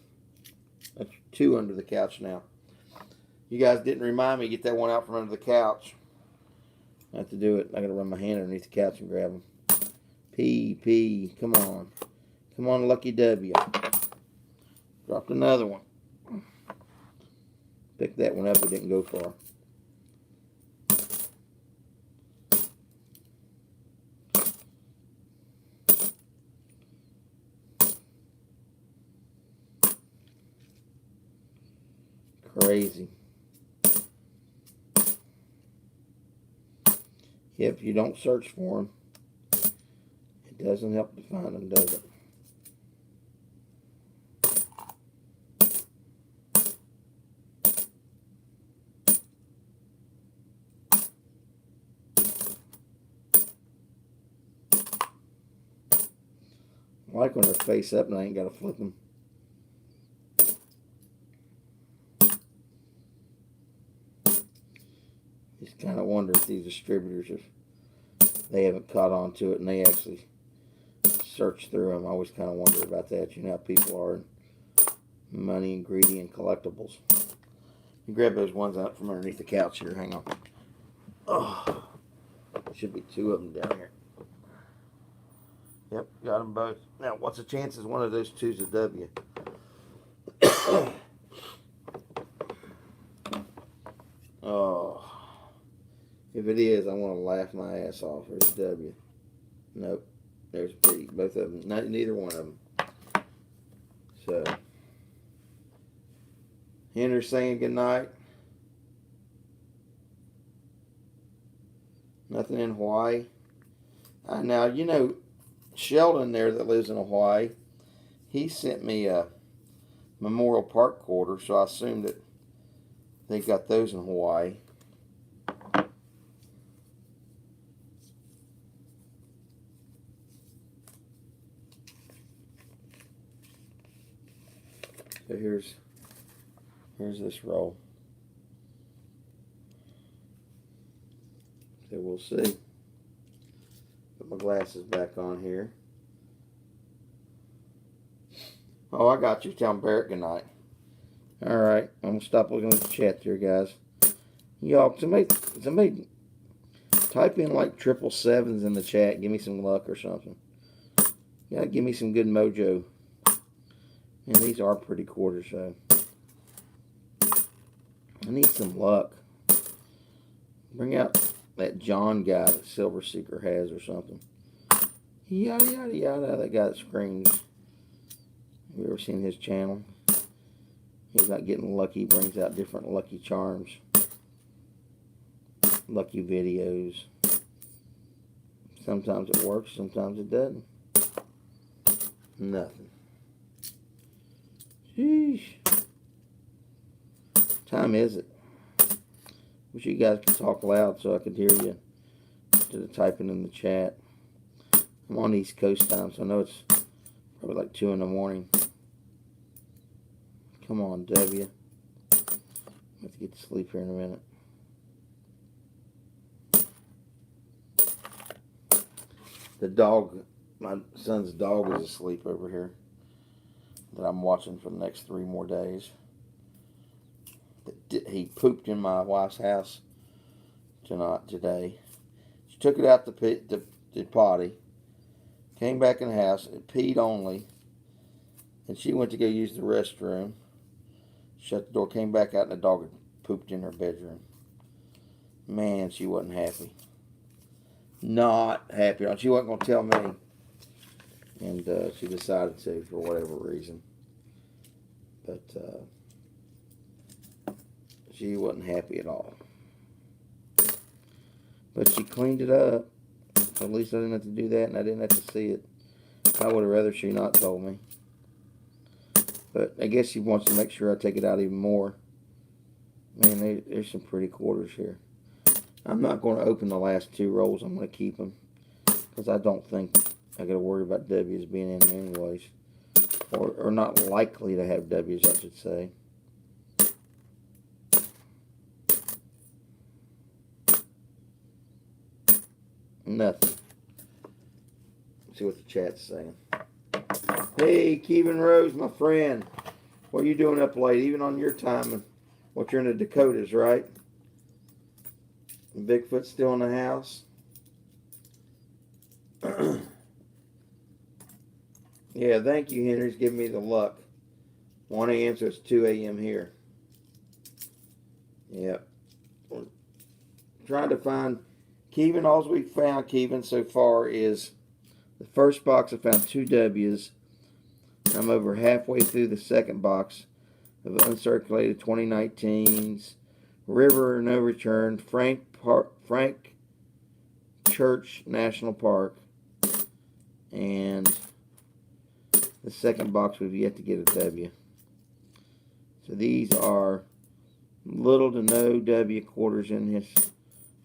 That's 2 under the couch now. You guys didn't remind me to get that one out from under the couch. I have to do it. I got to run my hand underneath the couch and grab them. P. Come on. Come on, Lucky W. Dropped another one. Picked that one up. It didn't go far. Crazy. If you don't search for them, it doesn't help to find them, does it? I like when they're face up and I ain't got to flip them. Just kind of wonder if these distributors, if they haven't caught on to it and they actually search through them. I always kind of wonder about that. You know how people are in money and greedy and collectibles. You grab those ones out from underneath the couch here. Hang on. Oh, there should be 2 of them down here. Yep, got them both. Now, what's the chances one of those 2's a W? Oh, if it is, I want to laugh my ass off. There's a W. Nope, there's P. Both of them. Neither one of them. So, Henry saying goodnight. Nothing in Hawaii. Now, you know, Sheldon there that lives in Hawaii, he sent me a Memorial Park quarter, so I assumed that they got those in Hawaii. So here's this roll. So we'll see. Put my glasses back on here. Oh, I got you. Telling Barrett good night. Alright, I'm going to stop looking at the chat here, guys. Y'all, somebody type in like 777s in the chat. Give me some luck or something. You gotta give me some good mojo. And these are pretty quarters, so I need some luck. Bring out that John guy that Silver Seeker has or something. Yada, yada, yada. That guy that screams. Have you ever seen his channel? He's not getting lucky. He brings out different lucky charms. Lucky videos. Sometimes it works, sometimes it doesn't. Nothing. Sheesh. What time is it? Wish you guys could talk loud so I could hear you instead of typing in the chat. I'm on East Coast time, so I know it's probably like 2 in the morning. Come on, W. I have to get to sleep here in a minute. The dog, my son's dog is asleep over here that I'm watching for the next 3 more days. He pooped in my wife's house today. She took it out the potty, came back in the house, it peed only, and she went to go use the restroom, shut the door, came back out, and the dog had pooped in her bedroom. Man, she wasn't happy. Not happy. She wasn't going to tell me. And she decided to for whatever reason. But she wasn't happy at all. But she cleaned it up. So at least I didn't have to do that, and I didn't have to see it. I would have rather she not told me. But I guess she wants to make sure I take it out even more. Man, there's some pretty quarters here. I'm not going to open the last 2 rolls. I'm going to keep them. Because I don't think I got to worry about W's being in them anyways. Or not likely to have W's, I should say. Nothing. Let's see what the chat's saying. Hey, Kevin Rose, my friend. What are you doing up late? Even on your time. What, you're in the Dakotas, right? Bigfoot's still in the house. Yeah, thank you, Henry's giving me the luck. 1 a.m. so it's 2 a.m. here. Yep. We're trying to find Kevin. All we found, Kevin, so far is the first box. I found 2 W's. I'm over halfway through the second box of uncirculated 2019s. River No Return, Frank Church National Park, and the second box we've yet to get a W. So these are little to no W quarters in this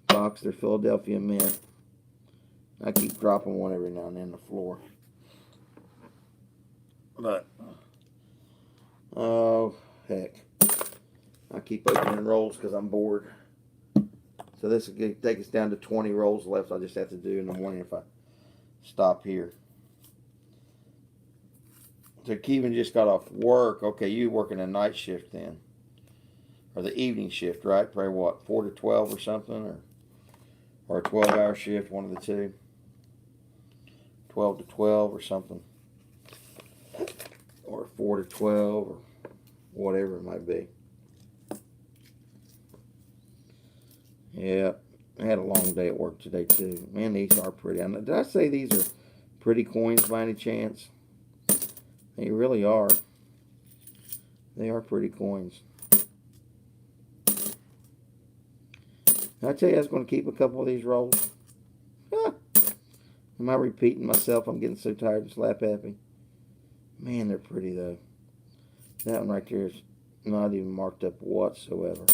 box. They're Philadelphia Mint. I keep dropping one every now and then on the floor. But, oh, heck. I keep opening rolls because I'm bored. So this will take us down to 20 rolls left. I'll just have to do in the morning if I stop here. So Kevin just got off work. Okay, you working a night shift then. Or the evening shift, right? Probably what, 4 to 12 or something? Or a 12-hour shift, one of the two. 12 to 12 or something. Or 4 to 12 or whatever it might be. Yeah, I had a long day at work today too. Man, these are pretty. Did I say these are pretty coins by any chance? They really are. They are pretty coins. Did I tell you I was going to keep a couple of these rolls? Am I repeating myself? I'm getting so tired of slap happy. Man, they're pretty though. That one right there is not even marked up whatsoever.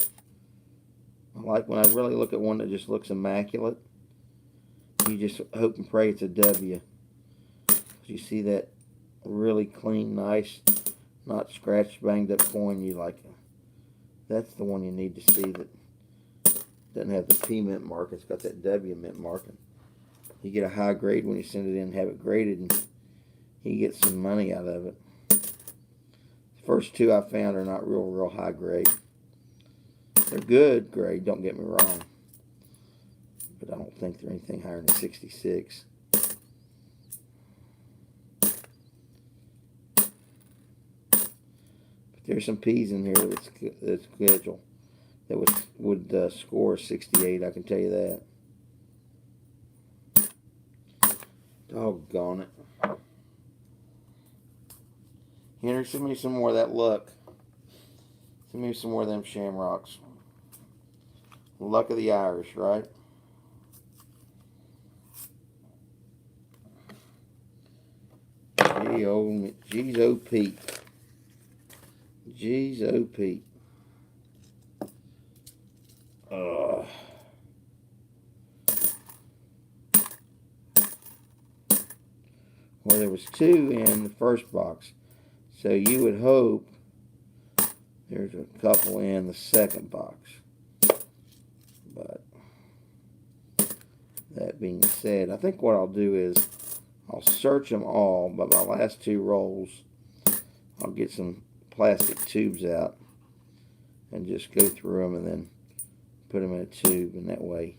I like when I really look at one that just looks immaculate. You just hope and pray it's a W. You see that really clean, nice, not scratched, banged up coin. You like it. That's the one you need to see that doesn't have the P mint mark. It's got that W mint marking. You get a high grade when you send it in and have it graded, and you get some money out of it. The first 2 I found are not real high grade. They're good grade, don't get me wrong. But I don't think they're anything higher than 66. But there's some P's in here that's scheduled that would score 68, I can tell you that. Doggone it. Henry, send me some more of that luck. Send me some more of them shamrocks. Luck of the Irish, right? Geez, oh, Pete. Geez, oh, Pete. Well, there was 2 in the first box. So you would hope there's a couple in the second box. But that being said, I think what I'll do is I'll search them all, but my last 2 rolls, I'll get some plastic tubes out and just go through them and then put them in a tube, and that way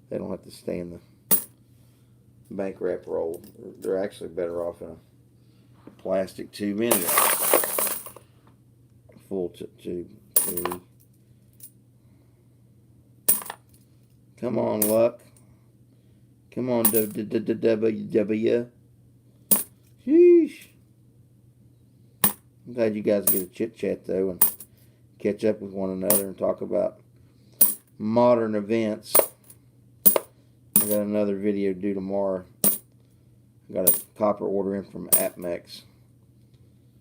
they don't have to stay in the bank wrap roll. They're actually better off in a plastic tube anyway. Full tube. Come on, Luck. Come on, W. Sheesh. I'm glad you guys get a chit chat though and catch up with one another and talk about modern events. I got another video due tomorrow. I got a copper order in from AppMex.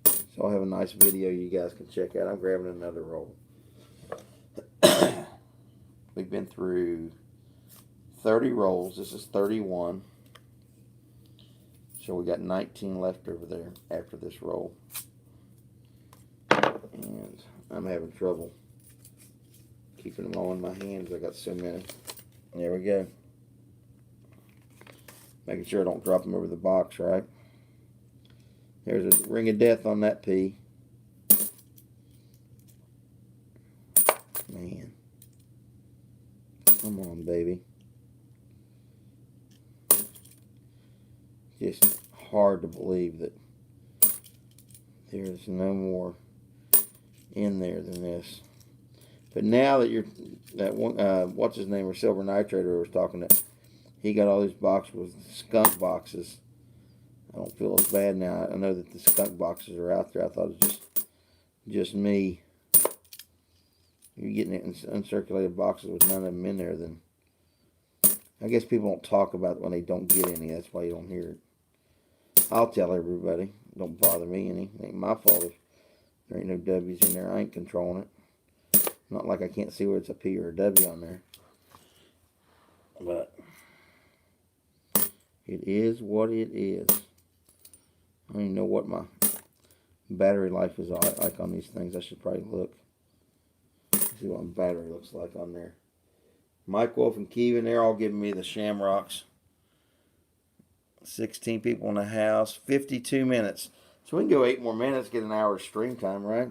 So I'll have a nice video you guys can check out. I'm grabbing another roll. We've been through 30 rolls. This is 31. So we got 19 left over there after this roll. And I'm having trouble keeping them all in my hands. I got so many. There we go. Making sure I don't drop them over the box, right? There's a ring of death on that P. Man. Come on, baby. Just hard to believe that there's no more in there than this. But now that you're, that one, what's his name, or Silver Nitrator was talking that he got all these boxes with skunk boxes. I don't feel as bad now. I know that the skunk boxes are out there. I thought it was just me. You're getting it in uncirculated boxes with none of them in there, then I guess people don't talk about it when they don't get any. That's why you don't hear it. I'll tell everybody. Don't bother me any. It ain't my fault if there ain't no W's in there. I ain't controlling it. Not like I can't see where it's a P or a W on there. But it is what it is. I don't even know what my battery life is like on these things. I should probably look. See what my battery looks like on there. Mike Wolf and Kevin, they're all giving me the shamrocks. 16 people in the house. 52 minutes. So we can go 8 more minutes, get an hour of stream time, right?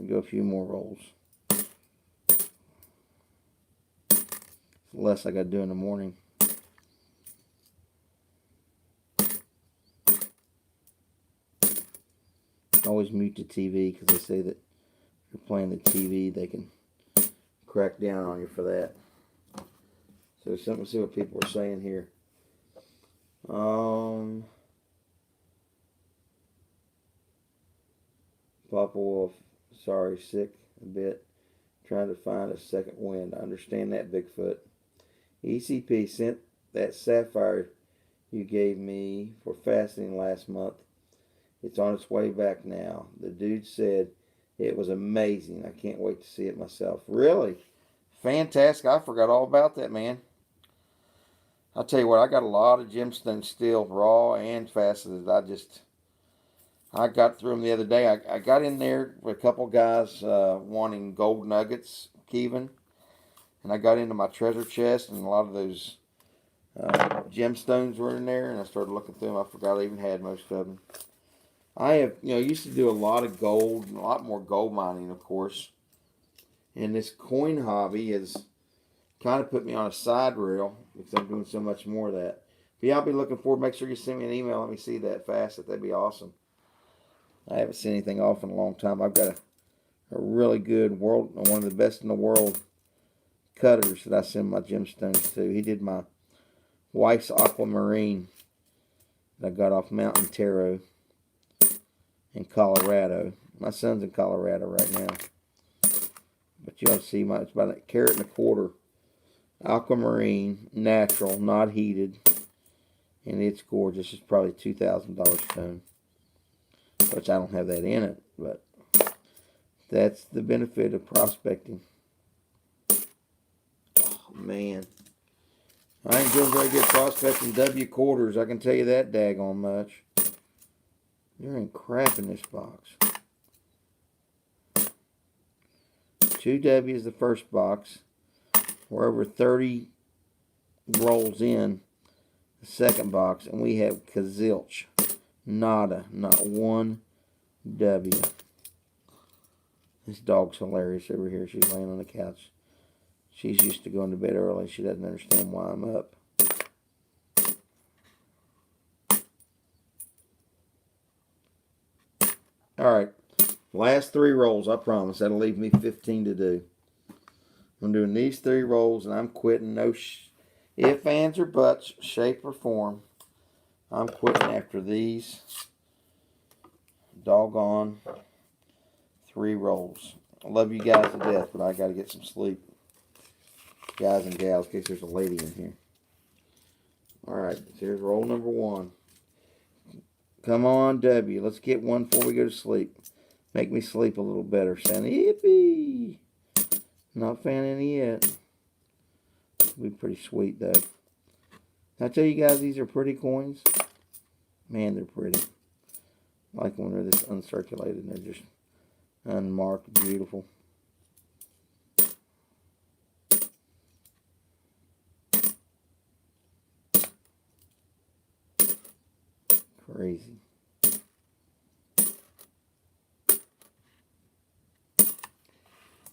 Go a few more rolls. Less I got to do in the morning. Always mute the TV because they say that if you're playing the TV, they can crack down on you for that. So something to see what people are saying here. Papa Wolf, sorry, sick a bit. Trying to find a second wind. I understand that, Bigfoot. ECP sent that sapphire you gave me for fasting last month. It's on its way back now. The dude said it was amazing. I can't wait to see it myself. Really? Fantastic. I forgot all about that, man. I'll tell you what, I got a lot of gemstones still, raw and faceted. I got through them the other day. I got in there with a couple guys wanting gold nuggets, Kevin. And I got into my treasure chest, and a lot of those gemstones were in there. And I started looking through them. I forgot I even had most of them. I have, used to do a lot of gold, and a lot more gold mining, of course. And this coin hobby has kind of put me on a side rail because I'm doing so much more of that. But yeah, I'll be looking forward. Make sure you send me an email. Let me see that facet. That'd be awesome. I haven't seen anything off in a long time. I've got a really good one of the best in the world cutters that I send my gemstones to. He did my wife's aquamarine that I got off Mountain Tarot in Colorado. My son's in Colorado right now. But you ought to see it's about a carat and a quarter. Aquamarine, natural, not heated. And it's gorgeous. It's probably $2,000 stone. Which I don't have that in it. But that's the benefit of prospecting. Oh, man. I ain't doing very good prospecting W quarters. I can tell you that daggone much. There ain't crap in this box. 2 W's the first box. We're over 30 rolls in the second box. And we have kazilch. Nada. Not one W. This dog's hilarious over here. She's laying on the couch. She's used to going to bed early. She doesn't understand why I'm up. Alright. Last 3 rolls, I promise. That'll leave me 15 to do. I'm doing these 3 rolls and I'm quitting. No ifs, ands, or buts, shape, or form. I'm quitting after these doggone 3 rolls. I love you guys to death, but I got to get some sleep. Guys and gals, in case there's a lady in here. Alright, so here's roll number 1. Come on, W. Let's get one before we go to sleep. Make me sleep a little better. Sound yippee. Not found any yet. Be pretty sweet, though. I tell you guys, these are pretty coins. Man, they're pretty. I like when they're this uncirculated and they're just unmarked, beautiful. Crazy.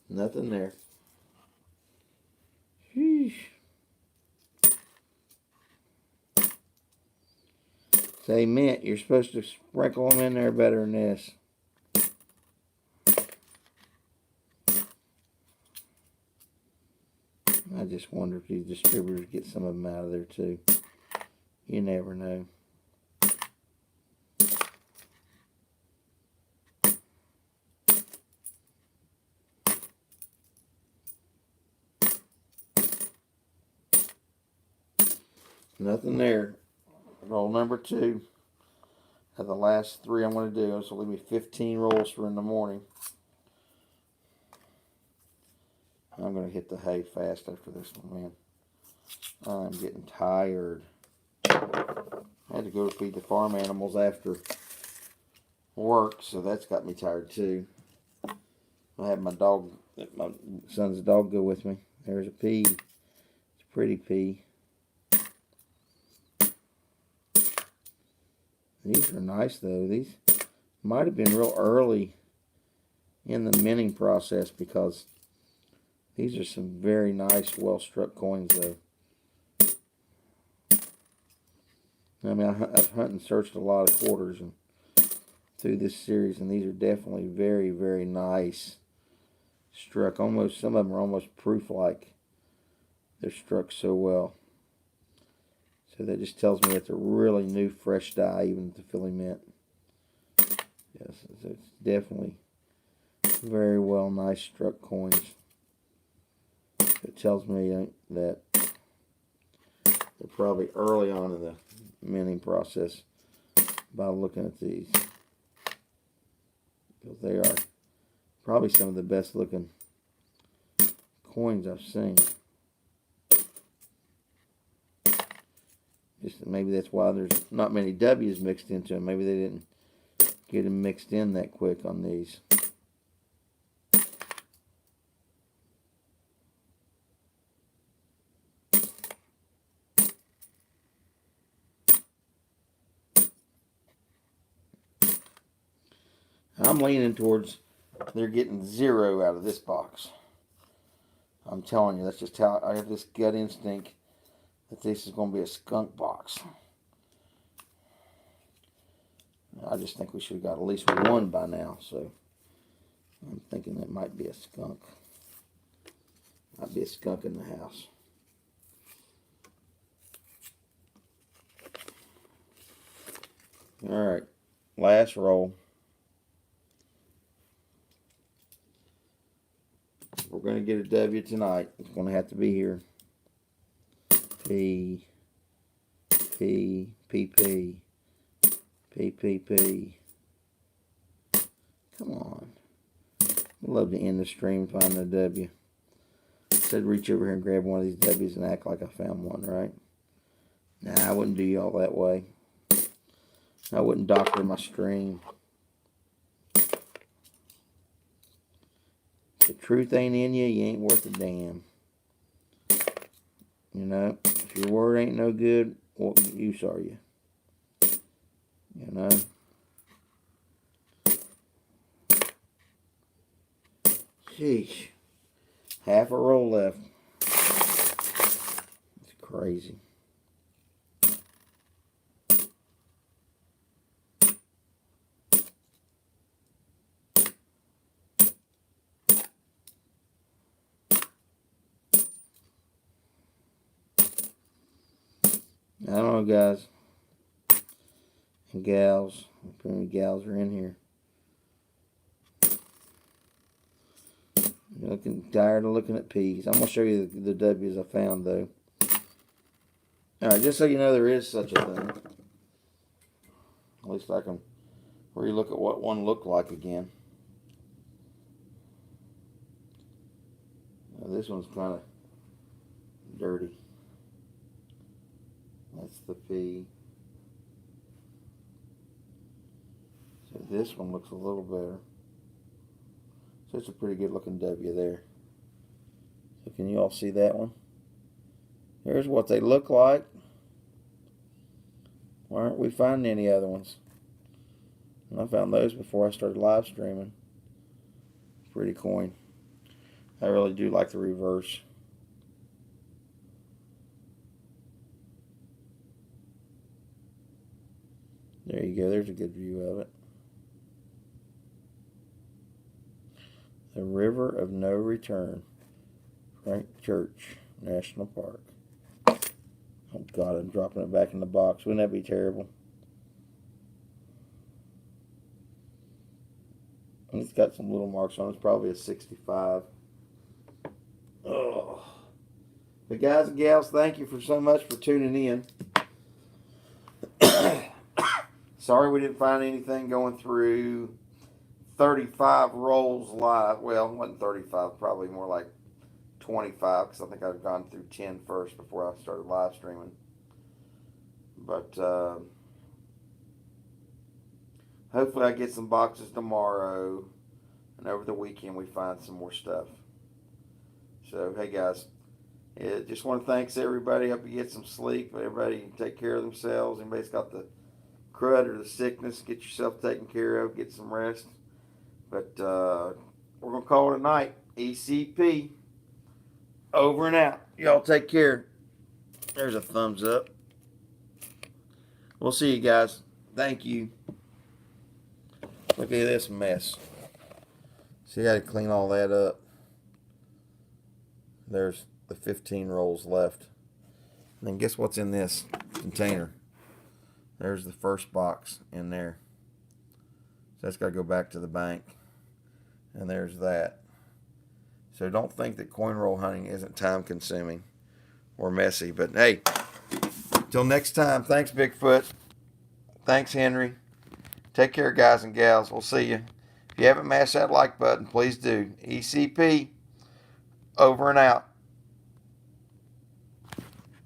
Nothing there. Sheesh. Say, mint, you're supposed to sprinkle them in there better than this. I just wonder if these distributors get some of them out of there too. You never know. Nothing there. Roll number 2. Have the last 3 I'm going to do. So leave me 15 rolls for in the morning. I'm going to hit the hay fast after this one, man. I'm getting tired. I had to go feed the farm animals after work, so that's got me tired too. I have my son's dog go with me. There's a pea. It's a pretty pea. These are nice though. These might have been real early in the minting process because these are some very nice, well-struck coins though. I mean, I've hunted and searched a lot of quarters and through this series, and these are definitely very, very nice struck. Almost, some of them are almost proof-like. They're struck so well. So that just tells me it's a really new, fresh die, even at the Philly Mint. Yes, it's definitely very well, nice struck coins. It tells me that they're probably early on in the minting process by looking at these. Because they are probably some of the best looking coins I've seen. Just maybe that's why there's not many W's mixed into them. Maybe they didn't get them mixed in that quick on these. I'm leaning towards they're getting 0 out of this box. I'm telling you, that's just how I have this gut instinct that this is going to be a skunk box. I just think we should have got at least 1 by now, so I'm thinking it might be a skunk. Might be a skunk in the house. Alright, last roll. We're going to get a W tonight. It's going to have to be here. P, P, P, P, P, P, P. Come on. I'd love to end the stream finding a W. I said reach over here and grab one of these W's and act like I found one, right? Nah, I wouldn't do y'all that way. I wouldn't doctor my stream. If the truth ain't in you, you ain't worth a damn. You know, if your word ain't no good, what use are you? You know? Sheesh. Half a roll left. It's crazy. I don't know, guys and gals. How many gals are in here? You're looking tired of looking at P's. I'm going to show you the W's I found, though. Alright, just so you know there is such a thing. At least I can relook at what one looked like again. Now, this one's kind of dirty. That's the P. So this one looks a little better. So it's a pretty good looking W there. So can you all see that one? Here's what they look like. Why aren't we finding any other ones? And I found those before I started live streaming. Pretty coin. I really do like the reverse. There you go. There's a good view of it. The River of No Return. Frank Church National Park. Oh God, I'm dropping it back in the box. Wouldn't that be terrible? And it's got some little marks on it. It's probably a 65. Oh. But guys and gals, thank you for so much for tuning in. Sorry we didn't find anything going through 35 rolls live. Well, it wasn't 35, probably more like 25, because I think I've gone through 10 first before I started live streaming. But hopefully I get some boxes tomorrow, and over the weekend we find some more stuff. So, hey guys, just want to thanks everybody. Hope you get some sleep. Everybody take care of themselves. Anybody's got the crud or the sickness, get yourself taken care of. Get some rest. But we're going to call it a night. ECP. Over and out. Y'all take care. There's a thumbs up. We'll see you guys. Thank you. Look at this mess. See, I got to clean all that up. There's the 15 rolls left. And then guess what's in this container? There's the first box in there. So that's got to go back to the bank. And there's that. So don't think that coin roll hunting isn't time consuming or messy. But hey, till next time, thanks Bigfoot. Thanks Henry. Take care guys and gals. We'll see you. If you haven't mashed that like button, please do. ECP. Over and out.